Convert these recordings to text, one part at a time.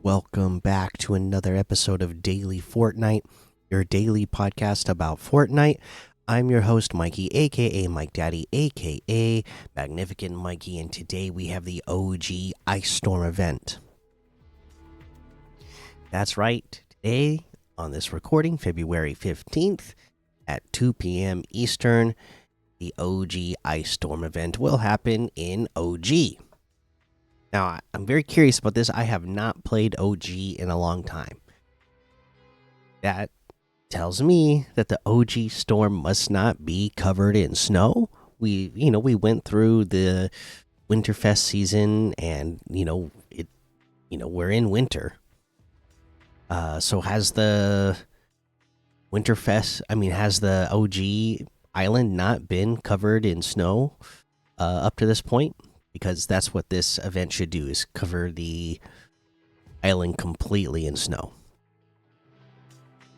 Welcome back to another episode of Daily Fortnite, your daily podcast about Fortnite. I'm your host, Mikey, aka Mike Daddy, aka Magnificent Mikey, and today we have the OG Ice Storm event. That's right, today on this recording, February 15th at 2 p.m. Eastern, the OG Ice Storm event will happen in OG. Now, I'm very curious about this. I have not played OG in a long time. That tells me that the OG storm must not be covered in snow. We went through the Winterfest season, and we're in winter. So has the has the OG island not been covered in snow up to this point? Because that's what this event should do, is cover the island completely in snow.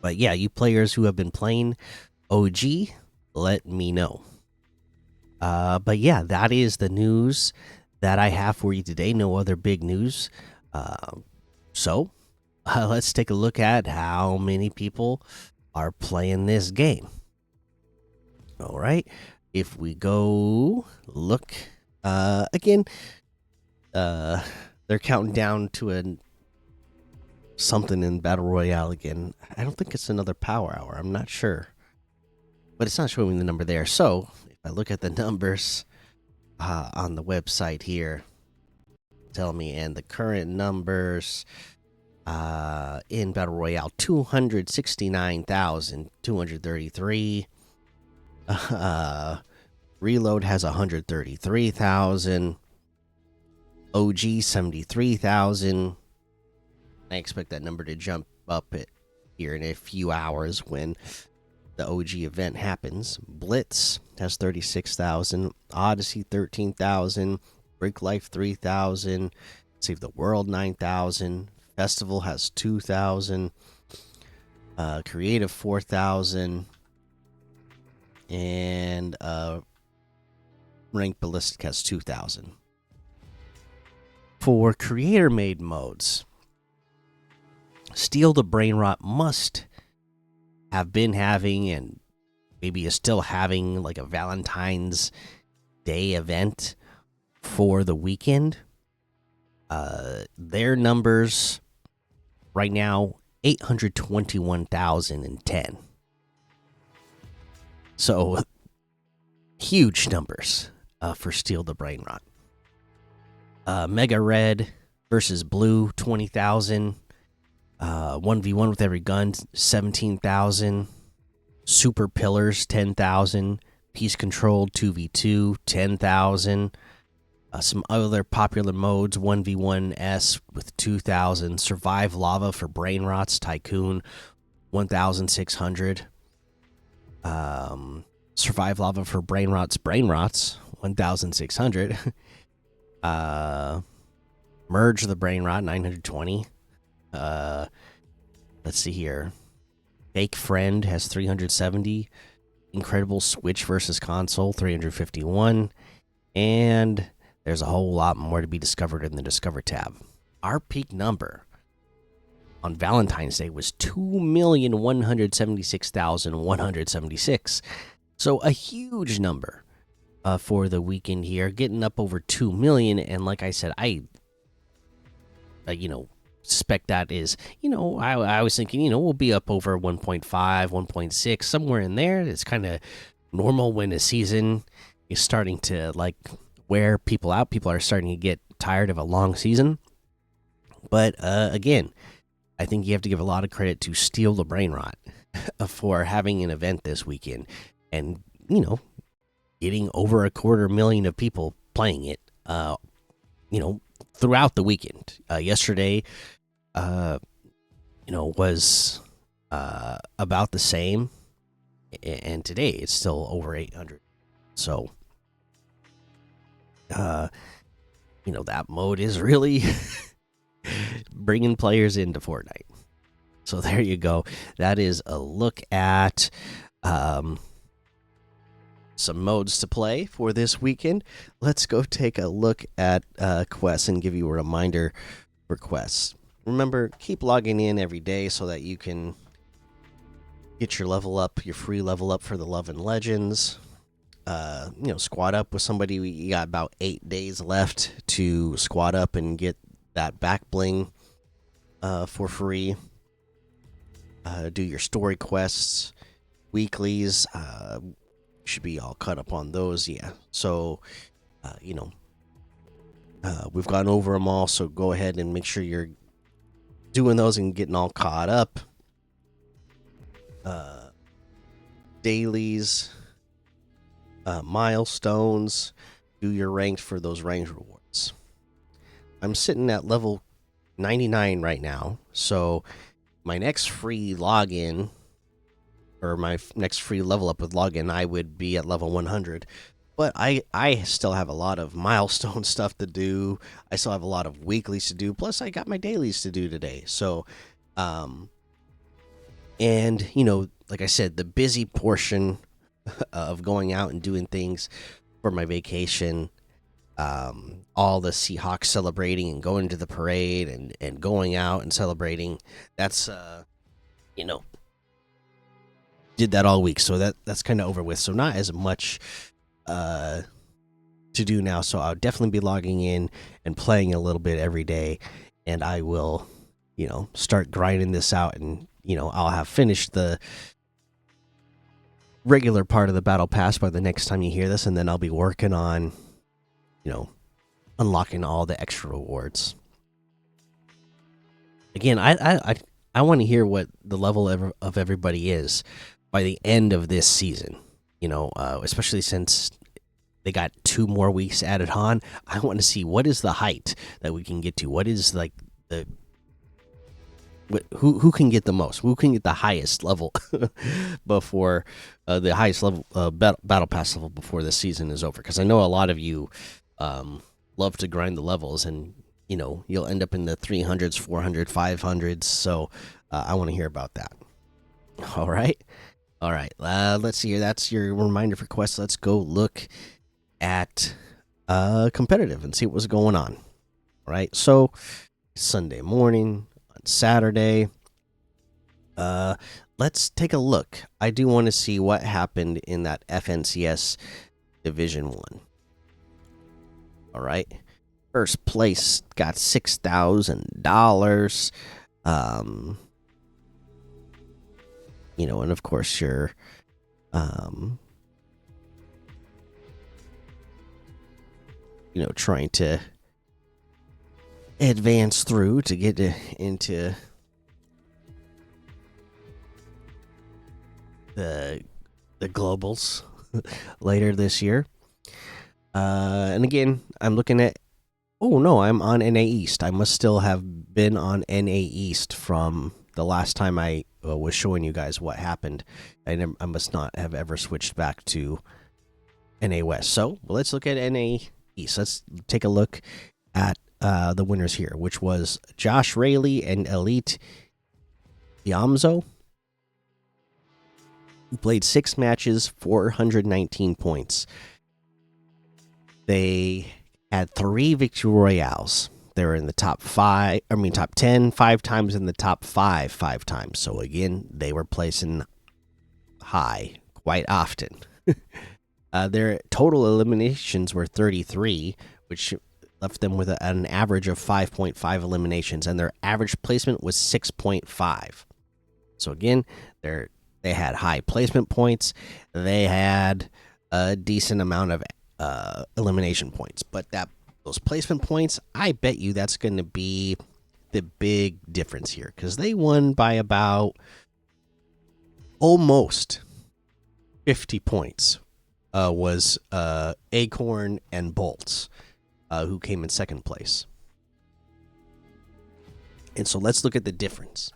But yeah, you players who have been playing OG, let me know. But yeah, that is the news that I have for you today. No other big news. So let's take a look at how many people are playing this game. All right. If we go look again, they're counting down to something in Battle Royale again. I don't think it's another power hour. I'm not sure. But it's not showing the number there. So, if I look at the numbers on the website here, tell me, and the current numbers in Battle Royale 269,233. Reload has 133,000. OG 73,000. I expect that number to jump up here in a few hours when the OG event happens. Blitz has 36,000. Odyssey 13,000. Break Life 3,000. Save the World 9,000. Festival has 2,000. Creative 4,000. And Rank Ballistic has 2,000. For creator made modes, Steal the Brain Rot must have been having, and maybe is still having, like a Valentine's Day event for the weekend. Their numbers right now 821,010. So huge numbers for Steal the Brain Rot. Mega Red versus Blue 20,000. 1v1 with every gun 17,000. Super Pillars 10,000. Peace Control 2v2 10,000. Some other popular modes 1v1s with 2,000. Survive Lava for Brain Rots Tycoon 1,600. Survive Lava for Brain Rots 1,600. Merge the Brain Rot 920. Let's see here. Fake Friend has 370. Incredible Switch versus Console 351. And there's a whole lot more to be discovered in the Discover tab. Our peak number on Valentine's Day was 2,176,176. So a huge number for the weekend here, getting up over 2 million. And like I said, I suspect that is, I was thinking, we'll be up over 1.5, 1.6, somewhere in there. It's kind of normal when a season is starting to wear people out. People are starting to get tired of a long season. But again, I think you have to give a lot of credit to Steal the Brain Rot for having an event this weekend and, getting over 250,000 of people playing it, throughout the weekend. Yesterday, was about the same, and today it's still over 800. So, that mode is really bringing players into Fortnite. So there you go. That is a look at some modes to play for this weekend. Let's go take a look at quests and give you a reminder for quests. remember, keep logging in every day so that you can get your level up, your free level up for the Love and Legends. Squad up with somebody. You got about 8 days left to squad up and get that back bling for free. Do your story quests, weeklies. Should be all caught up on those. Yeah. So, we've gone over them all. So go ahead and make sure you're doing those and getting all caught up. Dailies, milestones. Do your ranked for those ranked rewards. I'm sitting at level 99 right now. So my next free login or my next free level up with login, I would be at level 100. But I still have a lot of milestone stuff to do. I still have a lot of weeklies to do. Plus, I got my dailies to do today. So, and like I said, the busy portion of going out and doing things for my vacation, all the Seahawks celebrating and going to the parade and going out and celebrating. That's you know did that all week, so that's kind of over with. So not as much to do now. So I'll definitely be logging in and playing a little bit every day, and I will, start grinding this out, and I'll have finished the regular part of the battle pass by the next time you hear this, and then I'll be working on, unlocking all the extra rewards. Again, I want to hear what the level of everybody is by the end of this season. Especially since they got 2 more weeks added on. I want to see what is the height that we can get to. What is like the who can get the most? Who can get the highest level before the highest level battle pass level before the season is over? Because I know a lot of you love to grind the levels, and you'll end up in the 300s, 400, 500s. So I want to hear about that. All right. Let's see here. That's your reminder for quests. Let's go look at competitive and see what was going on. All right. So Sunday morning, on Saturday. Let's take a look. I do want to see what happened in that FNCS Division 1. All right. First place got $6,000. And of course you're trying to advance through to get into the globals later this year. And again, I'm looking at, oh no, I'm on NA East. I must still have been on NA East from the last time I was showing you guys what happened. I must not have ever switched back to NA West. So let's look at NA East. Let's take a look at the winners here, which was Josh Rayleigh and Elite Yamzo. Who played 6 matches, 419 points. They had 3 victory royales. They were in the top 10 5 times, in the top 5 times. So again, they were placing high quite often. Their total eliminations were 33, which left them with an average of 5.5 eliminations, and their average placement was 6.5. So again, they had high placement points. They had a decent amount of elimination points, but those placement points, I bet you that's going to be the big difference here, because they won by about almost 50 points. Was Acorn and Bolts, who came in second place. And so let's look at the difference.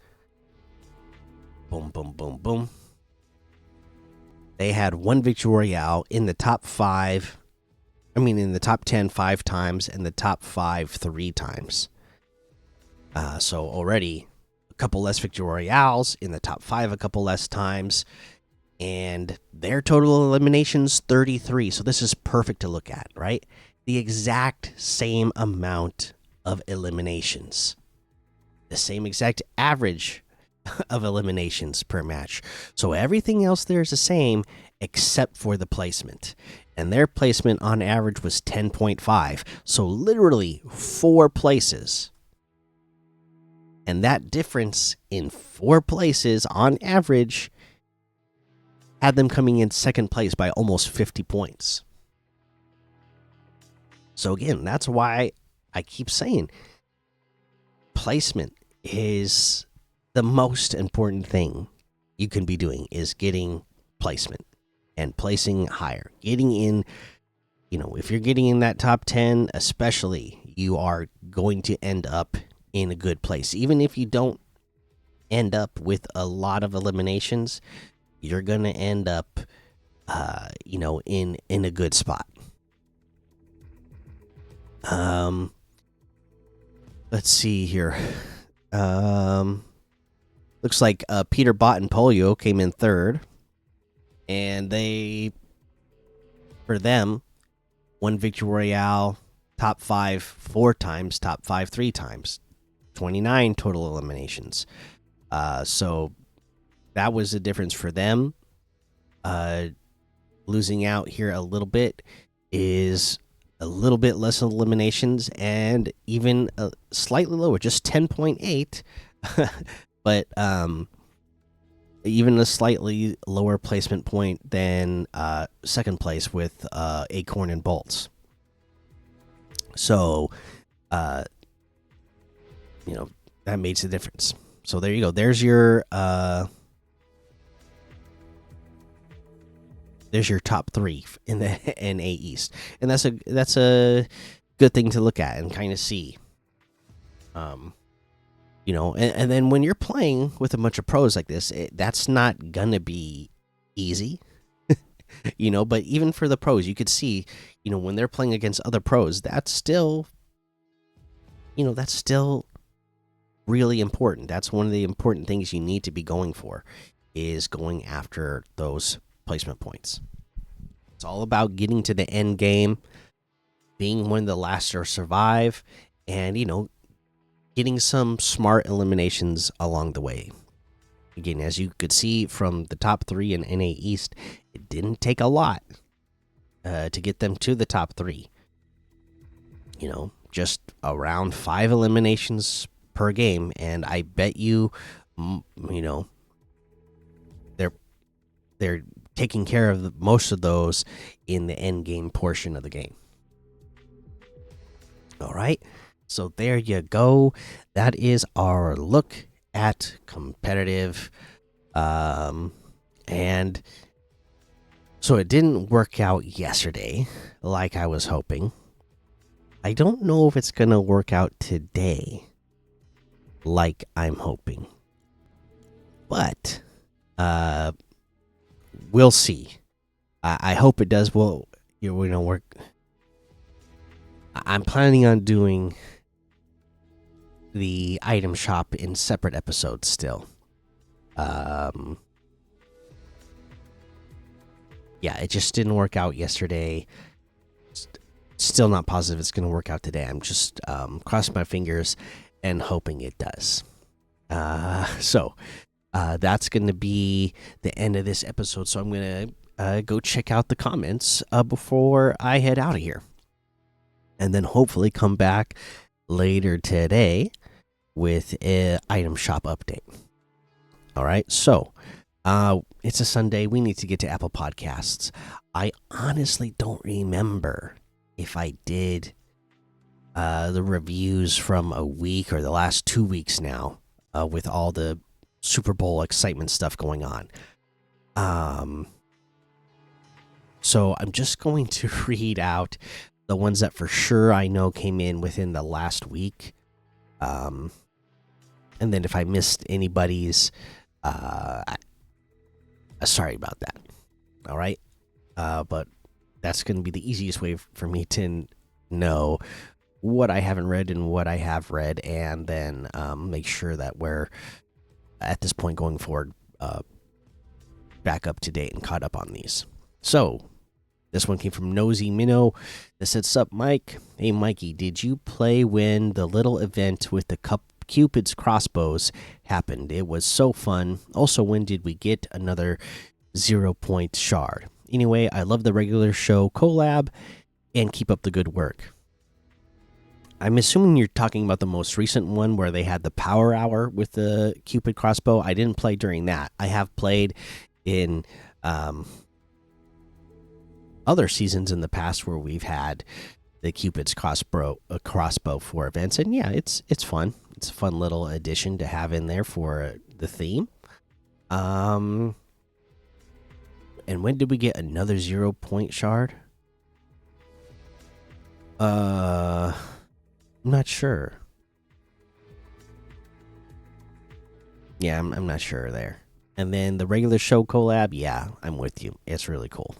Boom, boom, boom, boom. They had 1 victory royale in the top 5. In the top 10 5 times, and the top 5 3 times. So already a couple less victory royales, in the top 5 a couple less times, and their total eliminations 33. So this is perfect to look at, right? The exact same amount of eliminations. the same exact average of eliminations per match. So everything else there is the same except for the placement. And their placement on average was 10.5. So literally 4 places. And that difference in 4 places on average had them coming in second place by almost 50 points. So again, that's why I keep saying placement is the most important thing you can be doing, is getting placement and placing higher. Getting in, if you're getting in that top 10, especially, you are going to end up in a good place. Even if you don't end up with a lot of eliminations, you're going to end up, in a good spot. Let's see here. Looks like Peter Bot and Polio came in third, and for them, won Victory Royale, top 5 4 times, top 5 3 times, 29 total eliminations. So that was the difference for them. Losing out here a little bit is a little bit less eliminations, and even slightly lower, just 10.8. But even a slightly lower placement point than second place with Acorn and Bolts. So, that makes a difference. So there you go. There's your top 3 in the NA East, and that's a good thing to look at and kind of see. And then when you're playing with a bunch of pros like this, that's not gonna be easy. But even for the pros, you could see, when they're playing against other pros, that's still really important. That's one of the important things you need to be going for, is going after those placement points. It's all about getting to the end game, being one of the last to survive, and getting some smart eliminations along the way. Again, as you could see from the top 3 in NA East, it didn't take a lot to get them to the top 3. Just around 5 eliminations per game, and I bet you, they're taking care of most of those in the end game portion of the game. All right. So there you go. That is our look at competitive. And so it didn't work out yesterday like I was hoping. I don't know if it's going to work out today like I'm hoping. But we'll see. I hope it does. Well, work. I'm planning on doing the item shop in separate episodes still. Yeah, it just didn't work out yesterday. Still not positive it's going to work out today. I'm just crossing my fingers and hoping it does. So that's going to be the end of this episode. So I'm going to go check out the comments before I head out of here, and then hopefully come back later today with an item shop update. All right, so it's a Sunday. We need to get to Apple Podcasts. I honestly don't remember if I did the reviews from a week or the last 2 weeks now, with all the Super Bowl excitement stuff going on. So I'm just going to read out the ones that for sure I know came in within the last week. And then if I missed anybody's, sorry about that. All right. But that's going to be the easiest way for me to know what I haven't read and what I have read, and then make sure that we're, at this point going forward, back up to date and caught up on these. So this one came from Nosy Minnow that said, "Sup, Mike? Hey, Mikey, did you play when the little event with the cup Cupid's crossbows happened. It was so fun. Also, when did we get another 0 point shard? Anyway, I love the regular show collab and keep up the good work. I'm assuming you're talking about the most recent one where they had the power hour with the Cupid crossbow. I didn't play during that. I have played in other seasons in the past where we've had the Cupid's crossbow for events, and yeah, it's fun. It's a fun little addition to have in there for the theme. And when did we get another 0 point shard? I'm not sure. Yeah, I'm not sure there. And then the regular show collab, yeah, I'm with you. It's really cool.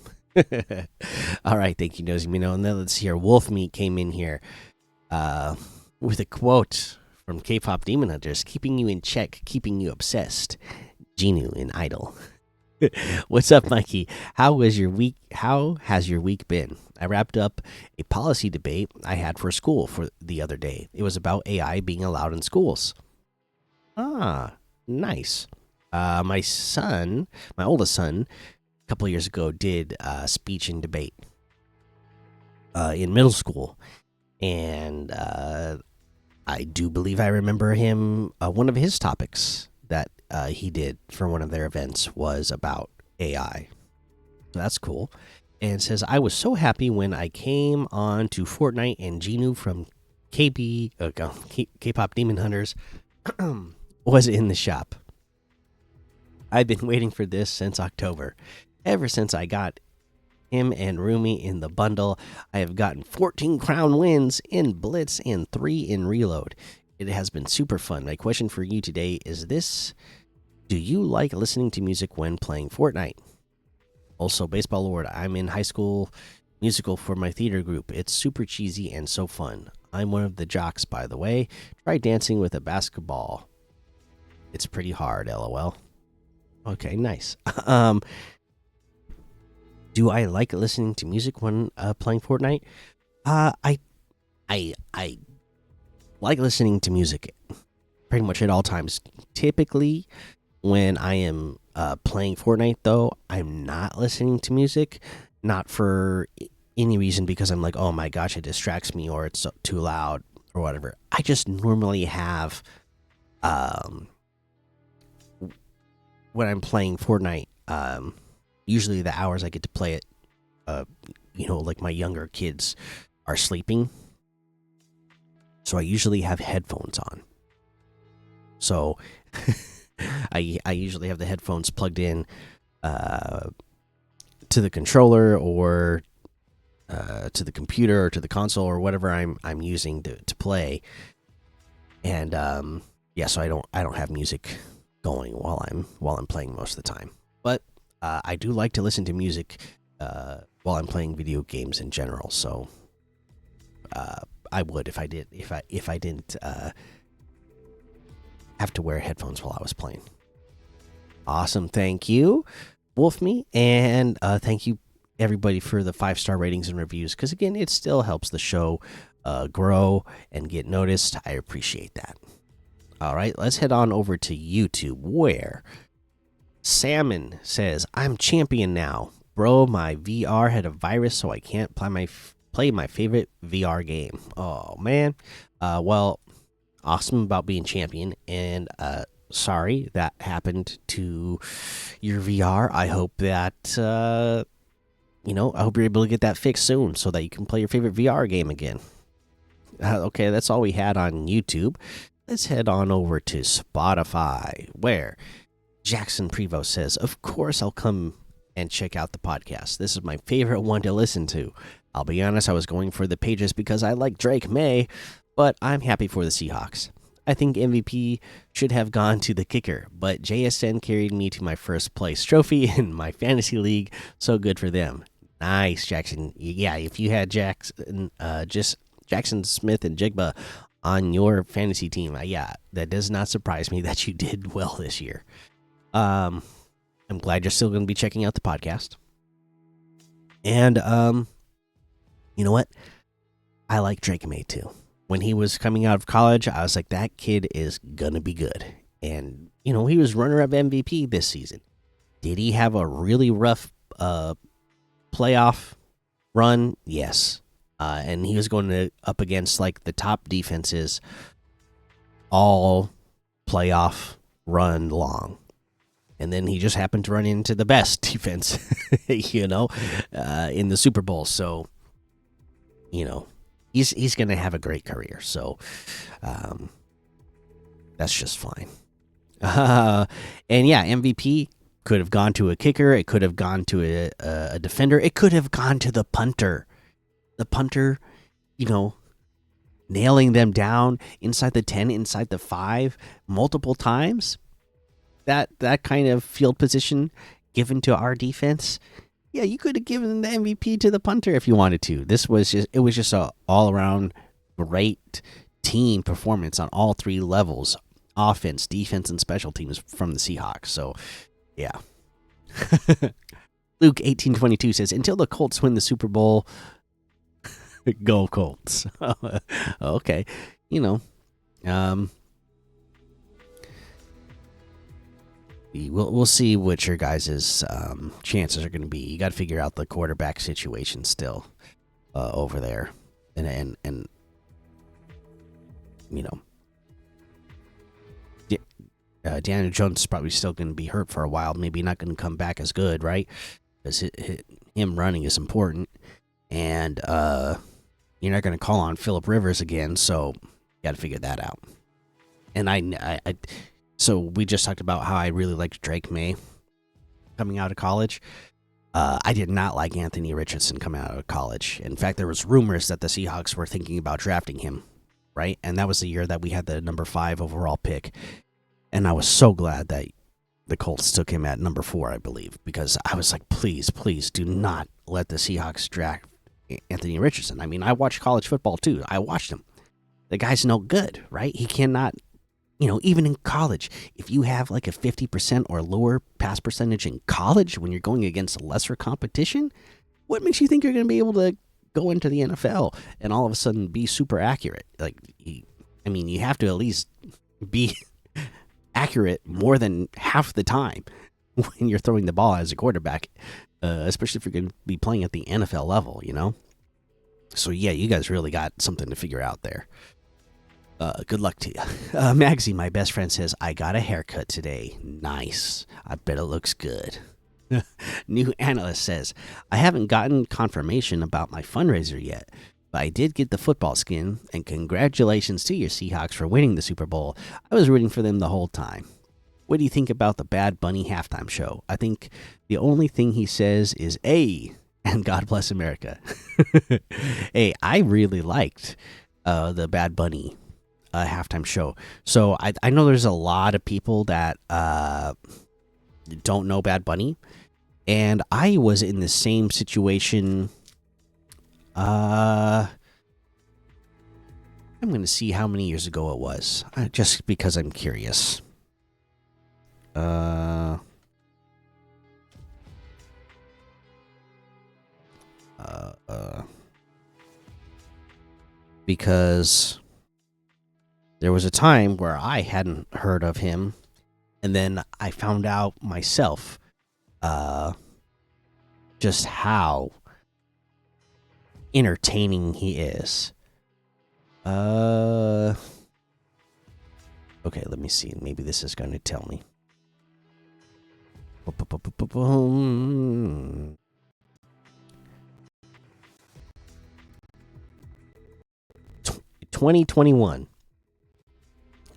All right, thank you, Nosy Mino. And then let's see here. Wolf Meat came in here with a quote from K-pop Demon Hunters: "Keeping you in check, keeping you obsessed." Genu in Idol. What's up, Mikey? How was your week? How has your week been? I wrapped up a policy debate I had for school for the other day. It was about AI being allowed in schools. Ah, nice. My son, my oldest son, a couple of years ago did speech and debate in middle school, and I do believe I remember him. One of his topics that he did for one of their events was about AI. So that's cool. And it says, I was so happy when I came on to Fortnite and Genu from K-pop Demon Hunters was in the shop. I've been waiting for this since October. Ever since I got him and Rumi in the bundle, I have gotten 14 crown wins in Blitz and 3 in Reload. It has been super fun. My question for you today is this: do you like listening to music when playing Fortnite? Also, Baseball Lord, I'm in high school musical for my theater group. It's super cheesy and so fun. I'm one of the jocks, by the way. Try dancing with a basketball. It's pretty hard, lol. Okay, nice. Do I like listening to music when playing Fortnite? I like listening to music pretty much at all times. Typically, when I am playing Fortnite, though, I'm not listening to music, not for any reason because I'm like, oh my gosh, it distracts me or it's too loud or whatever. I just normally have, when I'm playing Fortnite, usually the hours I get to play it, like my younger kids are sleeping, so I usually have headphones on. So I usually have the headphones plugged in to the controller or to the computer or to the console or whatever I'm using to play, and yeah, so I don't have music going while I'm playing most of the time, but I do like to listen to music while I'm playing video games in general. So I would if I didn't have to wear headphones while I was playing. Awesome, thank you, Wolfme, and thank you everybody for the 5-star ratings and reviews, because again, it still helps the show grow and get noticed. I appreciate that. All right, let's head on over to YouTube, where Salmon says, I'm champion now. Bro, my VR had a virus, so I can't play my favorite VR game. Oh, man. Well, awesome about being champion, and sorry that happened to your VR. I hope that, I hope you're able to get that fixed soon so that you can play your favorite VR game again. Okay, that's all we had on YouTube. Let's head on over to Spotify, where Jackson Prevost says, of course I'll come and check out the podcast. This is my favorite one to listen to. I'll be honest, I was going for the pages because I like Drake May, but I'm happy for the Seahawks. I think MVP should have gone to the kicker, but JSN carried me to my first place trophy in my fantasy league, so good for them. Nice, Jackson. Yeah, if you had Jackson Smith and Jigba on your fantasy team, yeah, that does not surprise me that you did well this year. I'm glad you're still going to be checking out the podcast. And you know what? I like Drake May too. when he was coming out of college, I was like, that kid is gonna be good. And he was runner-up MVP this season. Did he have a really rough playoff run? Yes. And he was going up against like the top defenses all playoff run long. And then he just happened to run into the best defense, in the Super Bowl. So, he's going to have a great career. So, that's just fine. And yeah, MVP could have gone to a kicker. It could have gone to a defender. It could have gone to the punter. The punter, nailing them down inside the 10, inside the 5 multiple times. That kind of field position given to our defense. Yeah, you could have given the MVP to the punter if you wanted to. It was just a all around great team performance on all 3 levels: offense, defense, and special teams from the Seahawks. So, yeah. Luke 18:22 says, "Until the Colts win the Super Bowl, go Colts." Okay, we'll see what your guys' chances are going to be. You got to figure out the quarterback situation still over there, and Daniel Jones is probably still going to be hurt for a while. Maybe not going to come back as good, right? Because him running is important, and you're not going to call on Phillip Rivers again, so you got to figure that out. And so we just talked about how I really liked Drake May coming out of college. I did not like Anthony Richardson coming out of college. In fact, there was rumors that the Seahawks were thinking about drafting him, right? And that was the year that we had the number 5 overall pick. And I was so glad that the Colts took him at number 4, I believe, because I was like, please, please do not let the Seahawks draft Anthony Richardson. I mean, I watched college football too. I watched him. The guy's no good, right? He cannot, even in college, if you have like a 50% or lower pass percentage in college when you're going against lesser competition, what makes you think you're going to be able to go into the NFL and all of a sudden be super accurate? Like, you have to at least be accurate more than half the time when you're throwing the ball as a quarterback, especially if you're going to be playing at the NFL level, So, yeah, you guys really got something to figure out there. Good luck to you. Magsy, my best friend, says, "I got a haircut today. Nice. I bet it looks good." New analyst says, "I haven't gotten confirmation about my fundraiser yet, but I did get the football skin, and congratulations to your Seahawks for winning the Super Bowl. I was rooting for them the whole time. What do you think about the Bad Bunny halftime show? I think the only thing he says is A, and God bless America." Hey, I really liked the Bad Bunny halftime show. So I know there's a lot of people that don't know Bad Bunny, and I was in the same situation. I'm going to see how many years ago it was, just because I'm curious. Because there was a time where I hadn't heard of him, and then I found out myself just how entertaining he is. Okay, let me see. Maybe this is going to tell me. 2021,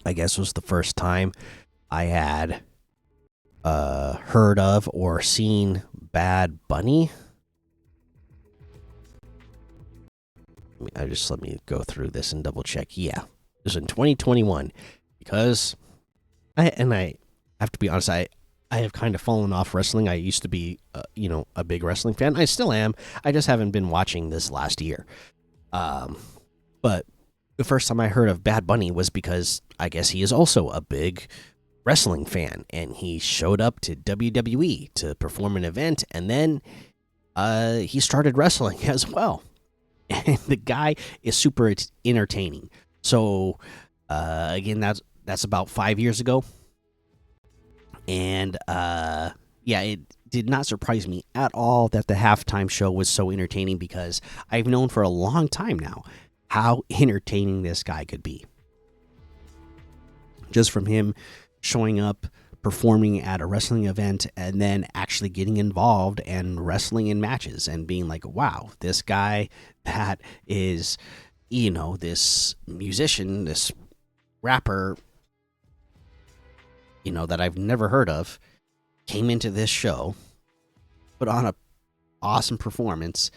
I guess, was the first time I had heard of or seen Bad Bunny. Let me go through this and double check. Yeah, it was in 2021, because I have to be honest, I have kind of fallen off wrestling. I used to be a big wrestling fan. I still am. I just haven't been watching this last year. But the first time I heard of Bad Bunny was because I guess he is also a big wrestling fan, and he showed up to WWE to perform an event, and then he started wrestling as well. and the guy is super entertaining. So again, that's about 5 years ago, and yeah, it did not surprise me at all that the halftime show was so entertaining because I've known for a long time now how entertaining this guy could be. Just from him showing up, performing at a wrestling event, and then actually getting involved and wrestling in matches and being like, wow, this guy that is, this musician, this rapper, that I've never heard of, came into this show, put on a awesome performance,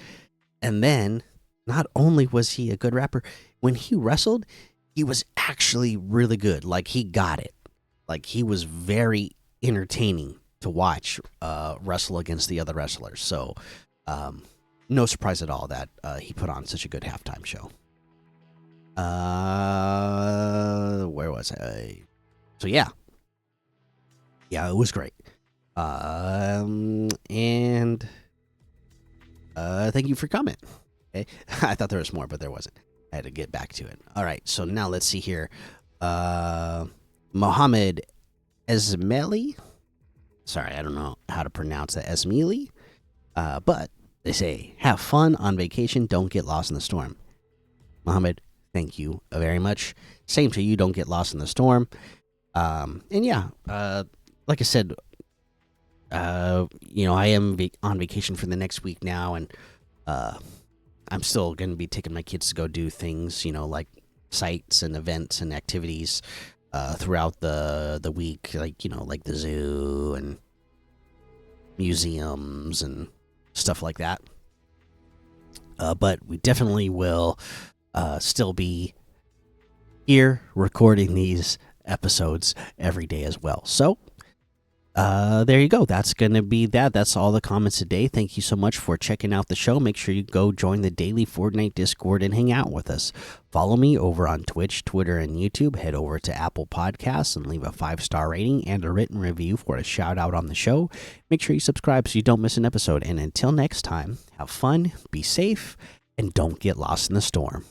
and then not only was he a good rapper, when he wrestled, he was actually really good. Like, he got it. Like, he was very entertaining to watch wrestle against the other wrestlers. So no surprise at all that he put on such a good halftime show. Where was I? So yeah, it was great. And thank you for coming. Okay. I thought there was more, but there wasn't. I had to get back to it. All right, so now let's see here. Mohammed Esmeli. Sorry, I don't know how to pronounce that. Esmeli. But they say, have fun on vacation. Don't get lost in the storm. Mohammed, thank you very much. Same to you. Don't get lost in the storm. And yeah, like I said, I am on vacation for the next week now, and I'm still going to be taking my kids to go do things, like sites and events and activities throughout the week, like the zoo and museums and stuff like that. But we definitely will still be here recording these episodes every day as well. So there you go. That's going to be that. That's all the comments today. Thank you so much for checking out the show. Make sure you go join the daily Fortnite Discord and hang out with us. Follow me over on Twitch, Twitter, and YouTube. Head over to Apple Podcasts and leave a 5-star rating and a written review for a shout out on the show. Make sure you subscribe so you don't miss an episode. And until next time, have fun, be safe, and don't get lost in the storm.